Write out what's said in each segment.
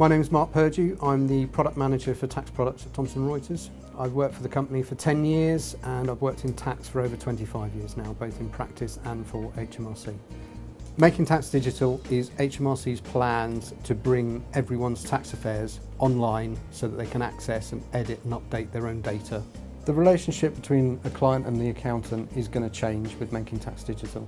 My name is Mark Purdue. I'm the product manager for tax products at Thomson Reuters. I've worked for the company for 10 years and I've worked in tax for over 25 years now, both in practice and for HMRC. Making Tax Digital is HMRC's plans to bring everyone's tax affairs online so that they can access and edit and update their own data. The relationship between a client and the accountant is going to change with Making Tax Digital.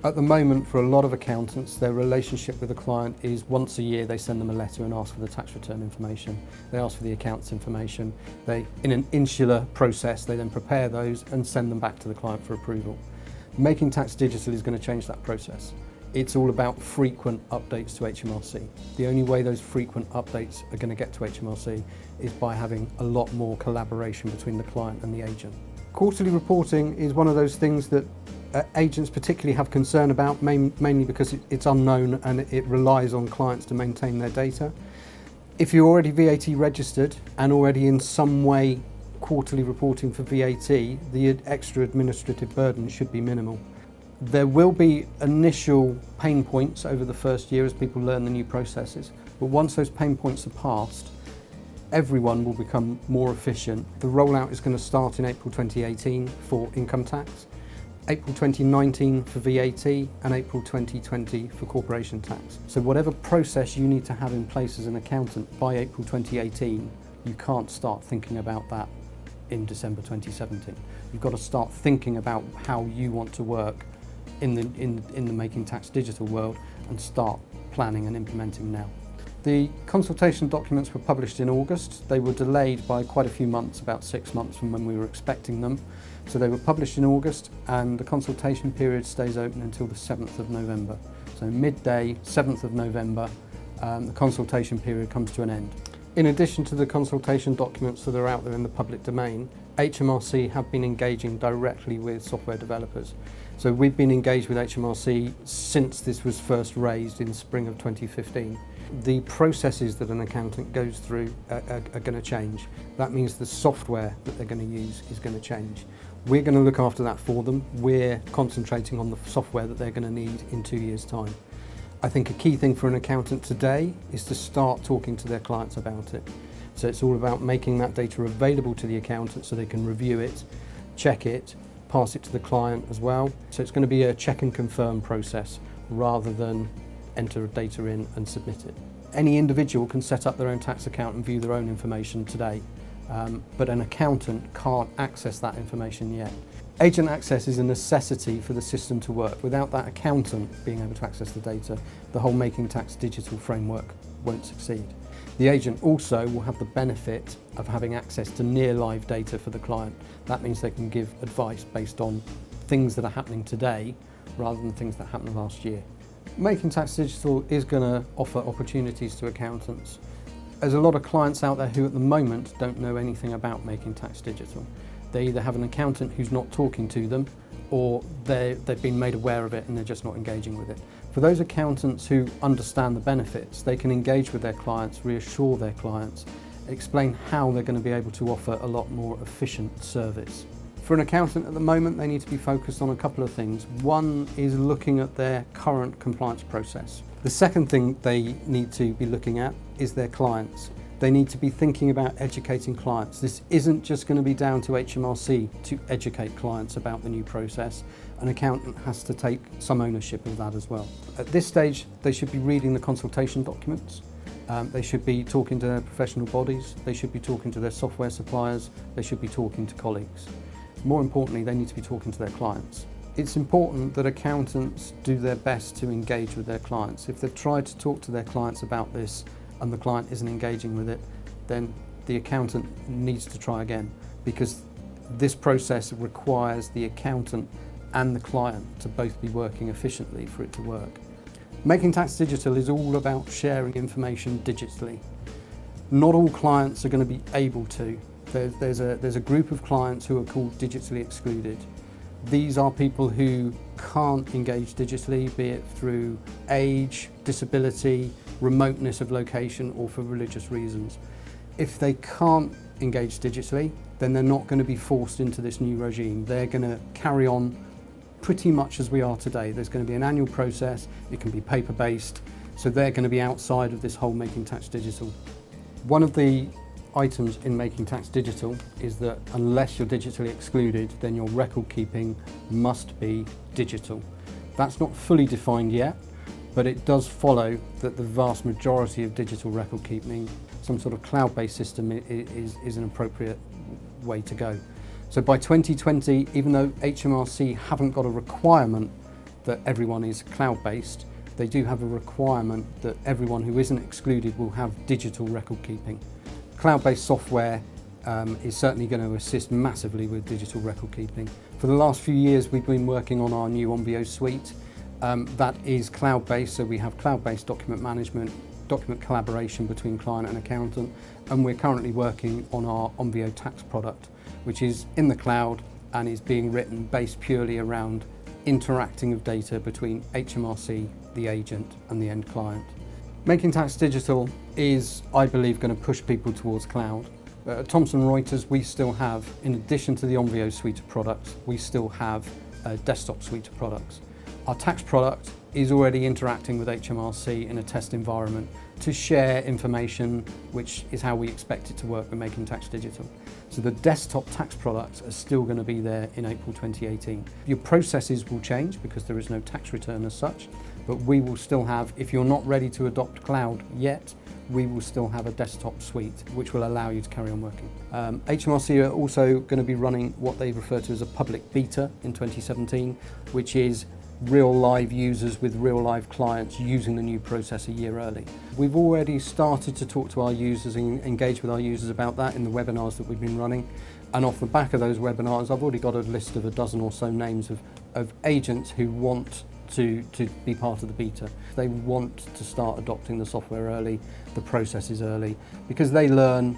At the moment, for a lot of accountants, their relationship with the client is once a year they send them a letter and ask for the tax return information. They ask for the accounts information. In an insular process, they then prepare those and send them back to the client for approval. Making Tax Digital is going to change that process. It's all about frequent updates to HMRC. The only way those frequent updates are going to get to HMRC is by having a lot more collaboration between the client and the agent. Quarterly reporting is one of those things that agents particularly have concern about, mainly because it's unknown and it relies on clients to maintain their data. If you're already VAT registered and already in some way quarterly reporting for VAT, the extra administrative burden should be minimal. There will be initial pain points over the first year as people learn the new processes, but once those pain points are passed, everyone will become more efficient. The rollout is going to start in April 2018 for income tax, April 2019 for VAT and April 2020 for corporation tax. So whatever process you need to have in place as an accountant by April 2018, you can't start thinking about that in December 2017. You've got to start thinking about how you want to work in the Making Tax Digital world and start planning and implementing now. The consultation documents were published in August. They were delayed by quite a few months, about 6 months from when we were expecting them. So they were published in August and the consultation period stays open until the 7th of November. So midday, 7th of November, the consultation period comes to an end. In addition to the consultation documents that are out there in the public domain, HMRC have been engaging directly with software developers. So we've been engaged with HMRC since this was first raised in spring of 2015. The processes that an accountant goes through are going to change. That means the software that they're going to use is going to change. We're going to look after that for them. We're concentrating on the software that they're going to need in 2 years' time. I think a key thing for an accountant today is to start talking to their clients about it. So it's all about making that data available to the accountant so they can review it, check it, pass it to the client as well. So it's going to be a check and confirm process rather than enter data in and submit it. Any individual can set up their own tax account and view their own information today, but an accountant can't access that information yet. Agent access is a necessity for the system to work. Without that accountant being able to access the data, the whole Making Tax Digital framework won't succeed. The agent also will have the benefit of having access to near live data for the client. That means they can give advice based on things that are happening today rather than things that happened last year. Making Tax Digital is going to offer opportunities to accountants. There's a lot of clients out there who at the moment don't know anything about Making Tax Digital. They either have an accountant who's not talking to them or they've been made aware of it and they're just not engaging with it. For those accountants who understand the benefits, they can engage with their clients, reassure their clients, explain how they're going to be able to offer a lot more efficient service. For an accountant at the moment, they need to be focused on a couple of things. One is looking at their current compliance process. The second thing they need to be looking at is their clients. They need to be thinking about educating clients. This isn't just going to be down to HMRC to educate clients about the new process. An accountant has to take some ownership of that as well. At this stage, they should be reading the consultation documents. They should be talking to their professional bodies. They should be talking to their software suppliers. They should be talking to colleagues. More importantly, they need to be talking to their clients. It's important that accountants do their best to engage with their clients. If they've tried to talk to their clients about this and the client isn't engaging with it, then the accountant needs to try again, because this process requires the accountant and the client to both be working efficiently for it to work. Making Tax Digital is all about sharing information digitally. Not all clients are going to be able to. There's a group of clients who are called digitally excluded. These are people who can't engage digitally, be it through age, disability, remoteness of location, or for religious reasons. If they can't engage digitally, then they're not going to be forced into this new regime. They're going to carry on pretty much as we are today. There's going to be an annual process. It can be paper-based. So they're going to be outside of this whole Making Tax Digital. One of the items in Making Tax Digital is that unless you're digitally excluded, then your record keeping must be digital. That's not fully defined yet, but it does follow that the vast majority of digital record keeping, some sort of cloud-based system is an appropriate way to go. So by 2020, even though HMRC haven't got a requirement that everyone is cloud-based, they do have a requirement that everyone who isn't excluded will have digital record keeping. Cloud-based software is certainly going to assist massively with digital record keeping. For the last few years, we've been working on our new Onvio suite. That is cloud-based, so we have cloud-based document management, document collaboration between client and accountant, and we're currently working on our Onvio tax product, which is in the cloud and is being written based purely around interacting of data between HMRC, the agent, and the end client. Making Tax Digital is, I believe, going to push people towards cloud. At Thomson Reuters, we still have, in addition to the Onvio suite of products, we still have a desktop suite of products. Our tax product is already interacting with HMRC in a test environment to share information, which is how we expect it to work with Making Tax Digital. So the desktop tax products are still going to be there in April 2018. Your processes will change because there is no tax return as such, but we will still have, if you're not ready to adopt cloud yet, we will still have a desktop suite which will allow you to carry on working. HMRC are also going to be running what they refer to as a public beta in 2017, which is real live users with real live clients using the new process a year early. We've already started to talk to our users and engage with our users about that in the webinars that we've been running, and off the back of those webinars I've already got a list of a dozen or so names of agents who want to be part of the beta. They want to start adopting the software early, the processes early, because they learn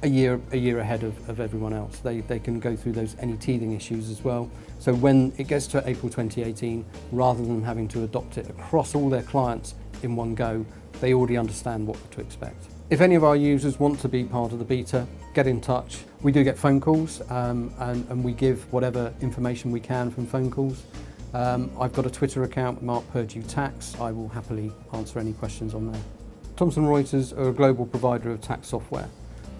a year ahead of everyone else. They can go through those any teething issues as well. So when it gets to April 2018, rather than having to adopt it across all their clients in one go, they already understand what to expect. If any of our users want to be part of the beta, get in touch. We do get phone calls and we give whatever information we can from phone calls. I've got a Twitter account, Mark Purdue Tax. I will happily answer any questions on there. Thomson Reuters are a global provider of tax software.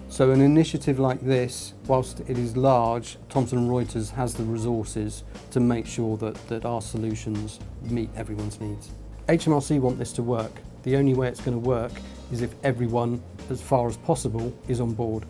So an initiative like this, whilst it is large, Thomson Reuters has the resources to make sure that our solutions meet everyone's needs. HMRC want this to work. The only way it's going to work is if everyone, as far as possible, is on board.